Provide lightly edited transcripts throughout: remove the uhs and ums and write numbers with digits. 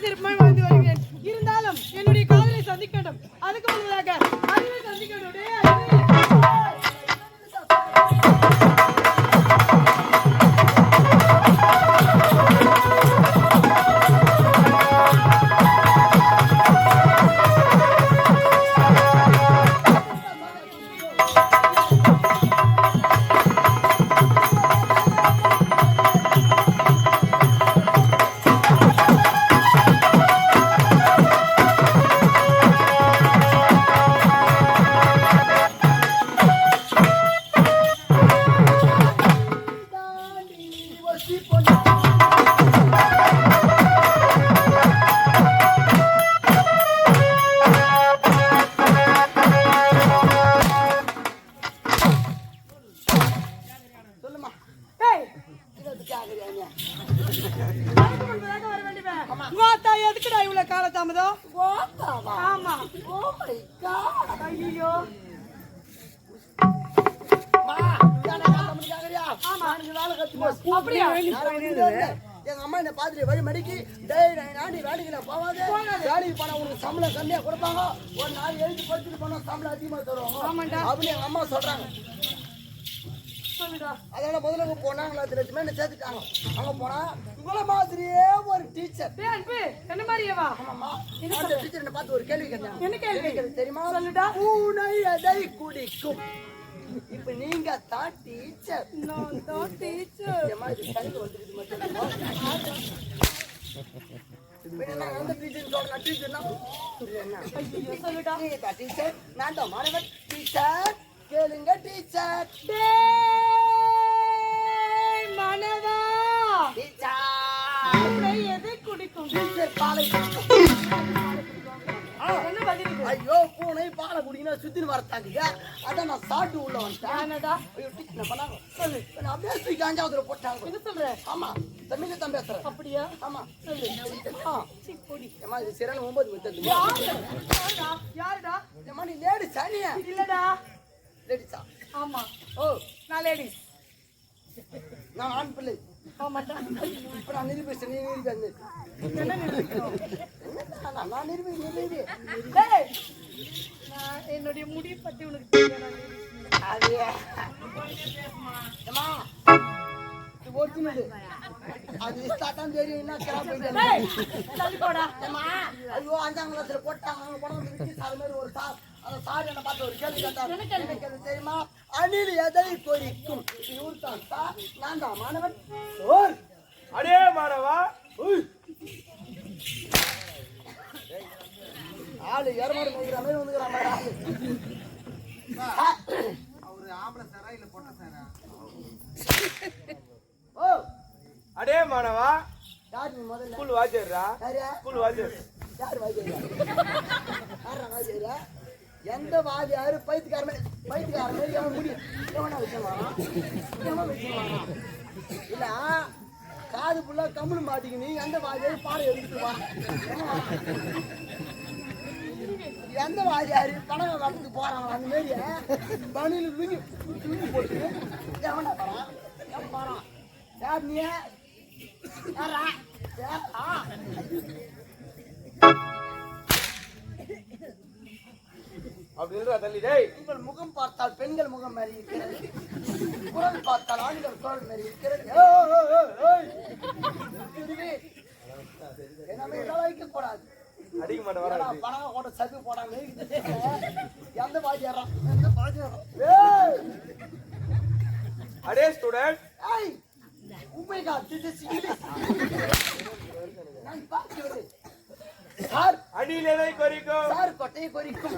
சிறப்பாக வாழ்ந்து வருகிறேன். இருந்தாலும் என்னுடைய காதலை சந்திக்க வேண்டும். அதுக்கு முன்னதாக அறிவை சந்திக்க வேண்டும். எங்க அம்மா என்ன பாத்துட்டு வழி மடிக்கி வேலைக்கு போவாங்க வேலைக்கு போனா உனக்கு சம்பளம் கம்மியா கொடுப்பாங்க. ஒரு நாள் எழுதி படிச்சுட்டு போனா சம்பளம் அதிகமா தருவாங்க அப்படின்னு எங்க அம்மா சொல்றாங்க. அதோட முதல்ல போனாங்களா 2 லட்சம் என்ன சேர்த்துட்டாங்க. அங்க போனா உங்களை மாதிரியே ஒரு டீச்சர் என்ன மாதிரியேவா? ஆமாம்மா. அந்த டீச்சர் என்ன பார்த்து ஒரு கேள்வி கேட்டாங்க. என்ன கேள்வி தெரியுமா? பூனை எதை குடிக்கும்? இப்ப நீங்க தான் டீச்சர். நான் தான் டீச்சர். அந்த டீச்சர் சொல்ற டீச்சர்னா சொல்லுடா. நீங்க டீச்சர், நான் தான் மாணவன். டீச்சர் கேளுங்க டீச்சர். மாணவா டீச்சர் எதை குடிக்கும்? டீச்சர் பாலை. ஐயோ பூனை பாலை குடிக்கணும் சுத்தின்னு வரத்தாங்க. அதான் நான் சாப்பிட்டு உள்ள வந்துட்டேன். சொல்லு அப்படியே தூக்கி 5ஆவதுல போட்டாங்க. என்ன சொல்ற? ஆமா தமிழ்ல தான் பேசுறேன். அப்படியா? ஆமா சொல்லு. இது சிறன் 9 வித்தது. யாருடா? ஏமா நீ லேடி சானியா? இல்லடா. லேடிஸா? ஆமா. ஓ நான் லேடிஸ். நான் ஆண் பிள்ளை. ஆமாடா. இப்ப நான் நிரூபிச்சேன். நீ நிரூபிக்க. என்ன நிரூபிக்கணும்? நான் நிரூபிக்க. நான் என்னுடைய முடி பத்தி உனக்கு தெரியும். அது ஏமா இது ஒரிஜினல். அது ஸ்டார்ட்டாம் தெரியும். என்ன கிராப் போடா. ஏமா ஐயோ 5ஆம் கிளாஸ்ல போட்டாங்க. அங்க போனா அது மாதிரி ஒரு சார் அந்த சார் என்ன பார்த்து ஒரு கேள்வி கேட்டாரு. தெரியுமா? அணில் எதை பொறிக்கும்? இவர் தான் சார். நான் தான் மாணவன். அடே மாணவா ஆளு எரமாடு மேய்க்கிற மாதிரி வந்துக்கிறான். அவரு ஆம்பளை சாரா இல்ல பொட்ட சாரா? ஓ அடே மாணவா யார் நீ முதல்ல? ஸ்கூல் வாத்தியாரா? ஸ்கூல் வாத்தியார். யார் வாத்தியாரா? யாரா வாத்தியாரா? எந்த வாத்தியாரு பைத்தியக்கார மாதிரி எவன் முடியும்? எவனா விஷயம் வரான்? இல்ல காது புள்ள கம்முனு மாட்டிக்கினு எந்த வாத்தியாரு பாடம் எடுத்துட்டு வா. எந்த வாத்தியாரு பணம் வளர்த்துக்கு போறாங்க அந்த மாரி பணியில தூக்கி போட்டு எவனா போறான்? எவன் போறான்? யார் நீ? யாரா? அப்படின்றா தள்ளி. டேய் உங்கள் முகம் பார்த்தால் பெண்கள் முகம் மாதிரி இருக்கிறது. குரல் பார்த்தால் ஆண்கள் குரல் மாதிரி இருக்கிறது. வைக்க கூடாது. அடிக்க மாட்டேன் வர பணம் கூட சகு போடாம எந்த பாஜியாரம் அடே ஸ்டூடெண்ட். நான் பார்க்கிறது சார். அணில் எதை குறிக்கும்? சார் கொட்டையை குறிக்கும்.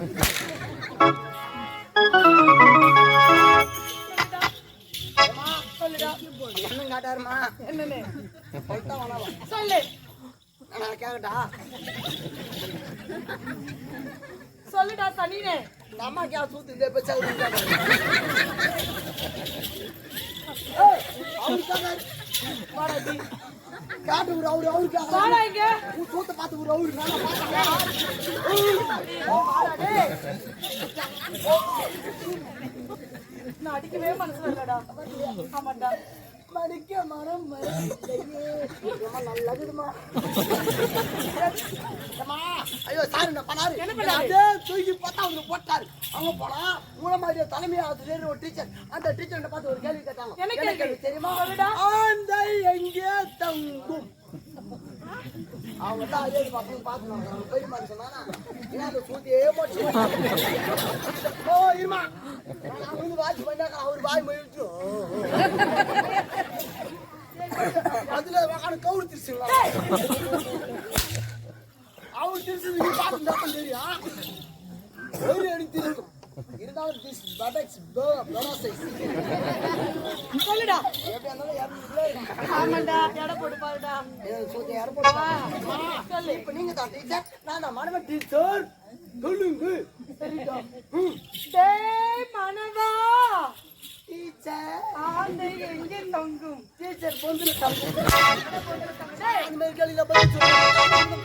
என்ன காட்டாருமா? என்னன்னு சொல்லிட்டா வேணாவா? சொல்லு. நான் கேக்கட்டா? சொல்லுடா சனினே. இந்த அம்மா கே சூத்து இந்த பேச்சா காட்டு ஒரு அவரு அவருக்கு சூத்த பார்த்து ஒரு அவரு நான் அடிக்கவே மனசுல இல்லடா. ஆமாடா மடிக்க மனம் மறக்கலையே. ஏம்மா, நல்லதுமா. ஏம்மா, ஐயோ சார் என்ன பண்ணாரு? அதே தூக்கி பார்த்தா அவங்க போட்டாரு. அவங்க போனா மூலமாதிரி தலைமை ஆசிரியர் ஒரு டீச்சர், அந்த டீச்சர் பார்த்து ஒரு கேள்வி கேட்டாங்க. என்ன கேள்வி தெரியுமா? ஆந்தை எங்கே தங்கும்? அவங்க தான் அதே பசங்க பார்த்துனாங்க. பெரிய மாதிரி சொன்னானா ஏன்னா அந்த சூத்தியே போச்சு. ஓ இருமா, நான் வந்து வாட்ச் பண்ணாக்க அவர் வாய் மொழிச்சு அதுல வாக்கான கவுரு திருச்சுங்களா? அவர் திருச்சு நீங்க பார்த்துட்டா தெரியும். ஒரு எனக்கு தெரியும். இருந்தாலும் this buttocks சொல்லுடா. எப்படி இருந்தாலும் 200 கிலோ இருக்கும். ஆமாண்டா, எடை போட்டு பாருடா. சூத்தியை யாரும் போட்டு சொல்லு. இப்ப நீங்க தான் டீச்சர், நான் தான் மனவ டீச்சர். சொல்லுங்க. சரிடா. டேய் மனவா, டீச்சர் ஆந்தை எங்கே தொங்கும்? டீச்சர் பொந்துல தம்பி அந்த மாதிரி கேள்வியில பதில் சொல்லுங்க.